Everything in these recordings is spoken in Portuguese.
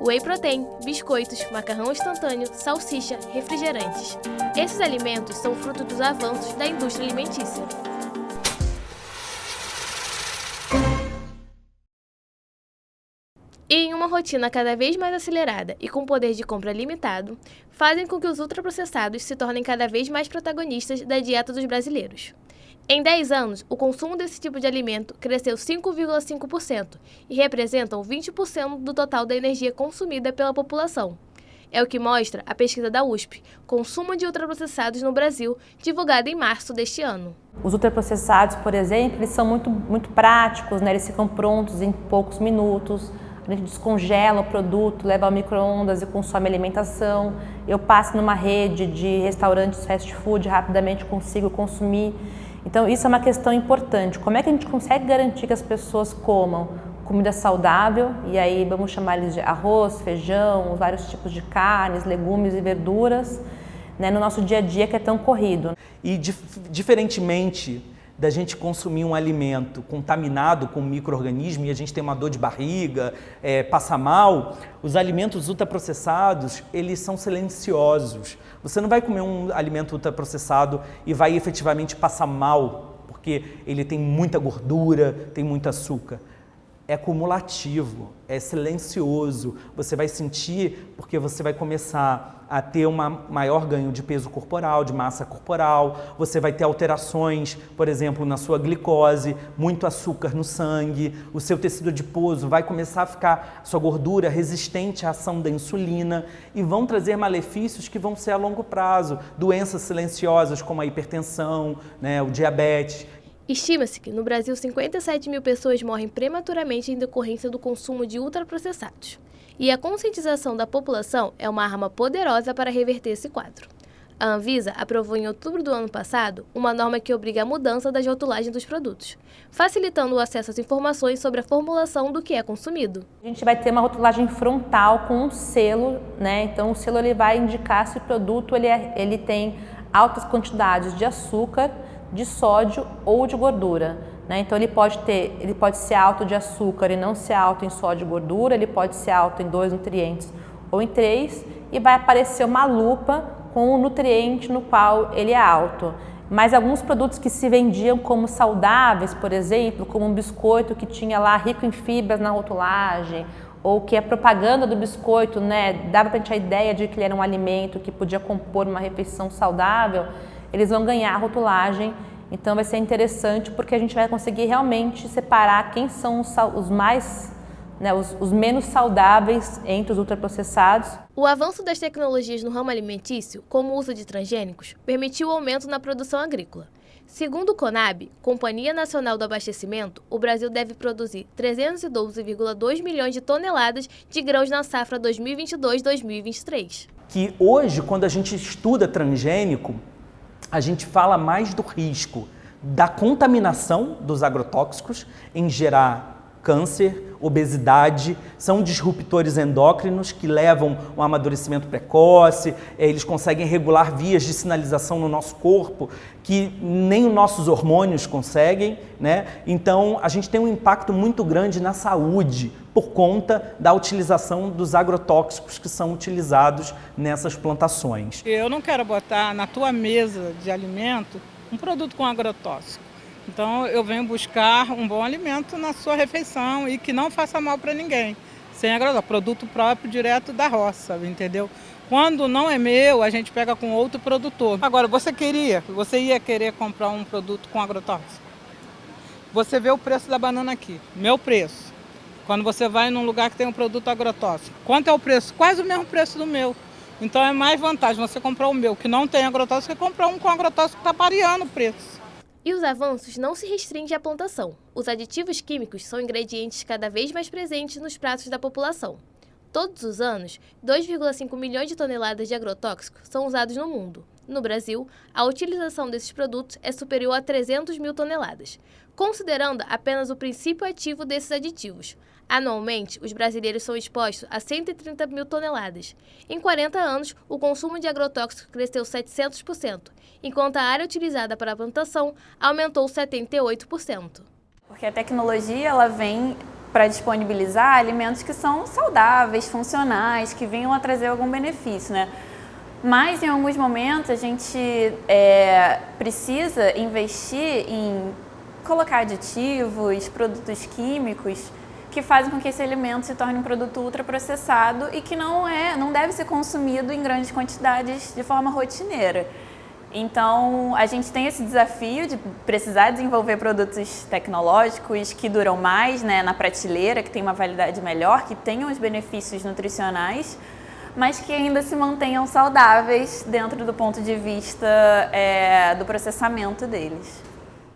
Whey protein, biscoitos, macarrão instantâneo, salsicha, refrigerantes. Esses alimentos são fruto dos avanços da indústria alimentícia. E em uma rotina cada vez mais acelerada e com poder de compra limitado, fazem com que os ultraprocessados se tornem cada vez mais protagonistas da dieta dos brasileiros. Em 10 anos, o consumo desse tipo de alimento cresceu 5,5% e representam 20% do total da energia consumida pela população. É o que mostra a pesquisa da USP, Consumo de Ultraprocessados no Brasil, divulgada em março deste ano. Os ultraprocessados, por exemplo, eles são muito práticos, né? Eles ficam prontos em poucos minutos. A gente descongela o produto, leva ao micro-ondas e consome alimentação. Eu passo numa rede de restaurantes fast food, rapidamente consigo consumir. Então isso é uma questão importante. Como é que a gente consegue garantir que as pessoas comam comida saudável? E aí vamos chamar eles de arroz, feijão, vários tipos de carnes, legumes e verduras, né, no nosso dia a dia que é tão corrido. E diferentemente da gente consumir um alimento contaminado com micro-organismo e a gente tem uma dor de barriga, passa mal, os alimentos ultraprocessados, eles são silenciosos. Você não vai comer um alimento ultraprocessado e vai efetivamente passar mal, porque ele tem muita gordura, tem muito açúcar. É cumulativo, é silencioso, você vai sentir porque você vai começar a ter um maior ganho de peso corporal, de massa corporal, você vai ter alterações, por exemplo, na sua glicose, muito açúcar no sangue, o seu tecido adiposo vai começar a ficar, sua gordura resistente à ação da insulina e vão trazer malefícios que vão ser a longo prazo, doenças silenciosas como a hipertensão, né, o diabetes. Estima-se que no Brasil 57 mil pessoas morrem prematuramente em decorrência do consumo de ultraprocessados. E a conscientização da população é uma arma poderosa para reverter esse quadro. A Anvisa aprovou em outubro do ano passado uma norma que obriga a mudança da rotulagem dos produtos, facilitando o acesso às informações sobre a formulação do que é consumido. A gente vai ter uma rotulagem frontal com um selo, né? Então o selo ele vai indicar se o produto ele tem altas quantidades de açúcar, de sódio ou de gordura, né? Então ele pode ser alto de açúcar e não ser alto em sódio e gordura, ele pode ser alto em 2 nutrientes ou em 3 e vai aparecer uma lupa com o nutriente no qual ele é alto. Mas alguns produtos que se vendiam como saudáveis, por exemplo, como um biscoito que tinha lá rico em fibras na rotulagem, ou que a propaganda do biscoito, né, dava pra gente a ideia de que ele era um alimento que podia compor uma refeição saudável, eles vão ganhar a rotulagem, então vai ser interessante porque a gente vai conseguir realmente separar quem são os mais, né, os menos saudáveis entre os ultraprocessados. O avanço das tecnologias no ramo alimentício, como o uso de transgênicos, permitiu o aumento na produção agrícola. Segundo o CONAB, Companhia Nacional do Abastecimento, o Brasil deve produzir 312,2 milhões de toneladas de grãos na safra 2022-2023. Que hoje, quando a gente estuda transgênico, a gente fala mais do risco da contaminação dos agrotóxicos em gerar câncer, obesidade, são disruptores endócrinos que levam um amadurecimento precoce, eles conseguem regular vias de sinalização no nosso corpo que nem os nossos hormônios conseguem, né? Então a gente tem um impacto muito grande na saúde por conta da utilização dos agrotóxicos que são utilizados nessas plantações. Eu não quero botar na tua mesa de alimento um produto com agrotóxico. Então eu venho buscar um bom alimento na sua refeição e que não faça mal para ninguém, sem agrotóxico, produto próprio direto da roça, entendeu? Quando não é meu, a gente pega com outro produtor. Agora, você ia querer comprar um produto com agrotóxico? Você vê o preço da banana aqui, meu preço. Quando você vai num lugar que tem um produto agrotóxico, quanto é o preço? Quase o mesmo preço do meu. Então é mais vantagem você comprar o meu, que não tem agrotóxico, que comprar um com agrotóxico que está pareando o preço. E os avanços não se restringem à plantação. Os aditivos químicos são ingredientes cada vez mais presentes nos pratos da população. Todos os anos, 2,5 milhões de toneladas de agrotóxicos são usados no mundo. No Brasil, a utilização desses produtos é superior a 300 mil toneladas, considerando apenas o princípio ativo desses aditivos. Anualmente, os brasileiros são expostos a 130 mil toneladas. Em 40 anos, o consumo de agrotóxicos cresceu 700%, enquanto a área utilizada para a plantação aumentou 78%. Porque a tecnologia ela vem para disponibilizar alimentos que são saudáveis, funcionais, que venham a trazer algum benefício, né? Mas em alguns momentos a gente precisa investir em colocar aditivos, produtos químicos que fazem com que esse alimento se torne um produto ultraprocessado e que não deve ser consumido em grandes quantidades de forma rotineira. Então, a gente tem esse desafio de precisar desenvolver produtos tecnológicos que duram mais, né, na prateleira, que tem uma validade melhor, que tenham os benefícios nutricionais, mas que ainda se mantenham saudáveis dentro do ponto de vista do processamento deles.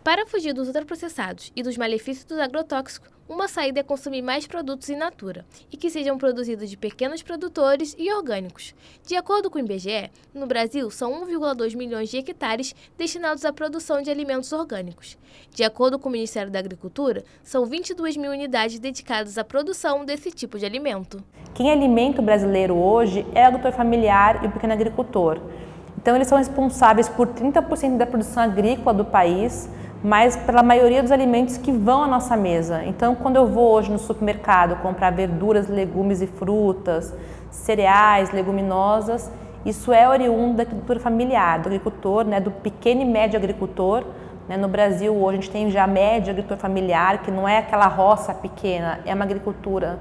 Para fugir dos ultraprocessados e dos malefícios dos agrotóxicos, uma saída é consumir mais produtos in natura e que sejam produzidos de pequenos produtores e orgânicos. De acordo com o IBGE, no Brasil são 1,2 milhões de hectares destinados à produção de alimentos orgânicos. De acordo com o Ministério da Agricultura, são 22 mil unidades dedicadas à produção desse tipo de alimento. Quem alimenta o brasileiro hoje é o agricultor familiar e o pequeno agricultor. Então, eles são responsáveis por 30% da produção agrícola do país, mas pela maioria dos alimentos que vão à nossa mesa. Então, quando eu vou hoje no supermercado comprar verduras, legumes e frutas, cereais, leguminosas, isso é oriundo da agricultura familiar, do agricultor, né, do pequeno e médio agricultor. Né? No Brasil, hoje, a gente tem já médio agricultor familiar, que não é aquela roça pequena, é uma agricultura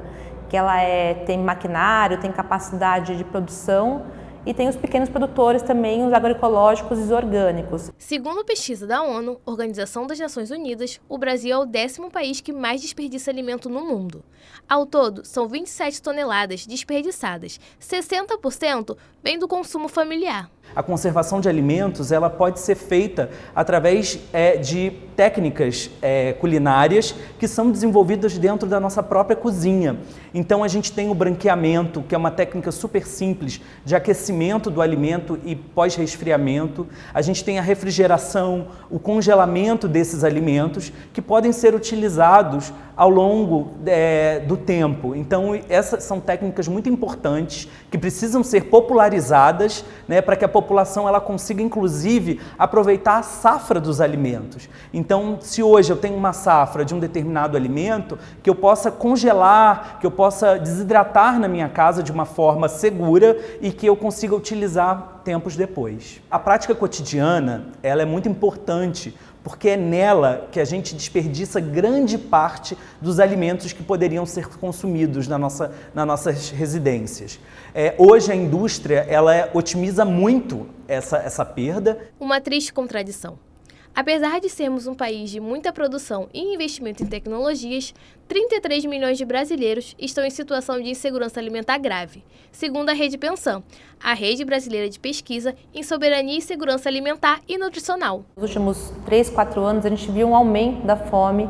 que ela tem maquinário, tem capacidade de produção, e tem os pequenos produtores também, os agroecológicos e os orgânicos. Segundo pesquisa da ONU, Organização das Nações Unidas, o Brasil é o 10º país que mais desperdiça alimento no mundo. Ao todo, são 27 toneladas desperdiçadas, 60% vem do consumo familiar. A conservação de alimentos ela pode ser feita através de técnicas culinárias que são desenvolvidas dentro da nossa própria cozinha. Então a gente tem o branqueamento, que é uma técnica super simples de aquecimento do alimento e pós-resfriamento. A gente tem a refrigeração, o congelamento desses alimentos que podem ser utilizados ao longo do tempo. Então essas são técnicas muito importantes que precisam ser popularizadas, né, para que a população ela consiga inclusive aproveitar a safra dos alimentos. Então, se hoje eu tenho uma safra de um determinado alimento, que eu possa congelar, que eu possa desidratar na minha casa de uma forma segura e que eu consiga utilizar tempos depois. A prática cotidiana ela é muito importante, porque é nela que a gente desperdiça grande parte dos alimentos que poderiam ser consumidos nas nossas residências. Hoje a indústria ela otimiza muito essa perda. Uma triste contradição. Apesar de sermos um país de muita produção e investimento em tecnologias, 33 milhões de brasileiros estão em situação de insegurança alimentar grave, segundo a Rede Pensam, a Rede Brasileira de Pesquisa em Soberania e Segurança Alimentar e Nutricional. Nos últimos 3, 4 anos, a gente viu um aumento da fome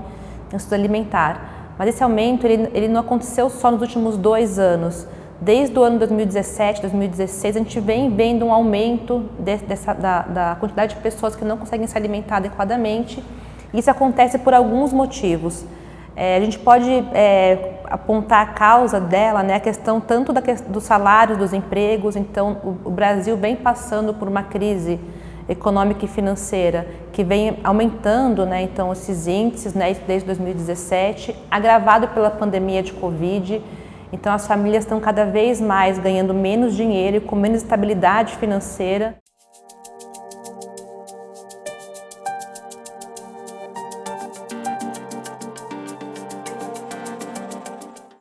no setor alimentar, mas esse aumento ele não aconteceu só nos últimos 2 anos. Desde o ano 2017, 2016, a gente vem vendo um aumento da quantidade de pessoas que não conseguem se alimentar adequadamente. Isso acontece por alguns motivos. A gente pode apontar a causa dela, né, a questão tanto dos salários, dos empregos. Então, o Brasil vem passando por uma crise econômica e financeira que vem aumentando, né, então, esses índices, né, desde 2017, agravado pela pandemia de Covid. Então, as famílias estão cada vez mais ganhando menos dinheiro e com menos estabilidade financeira.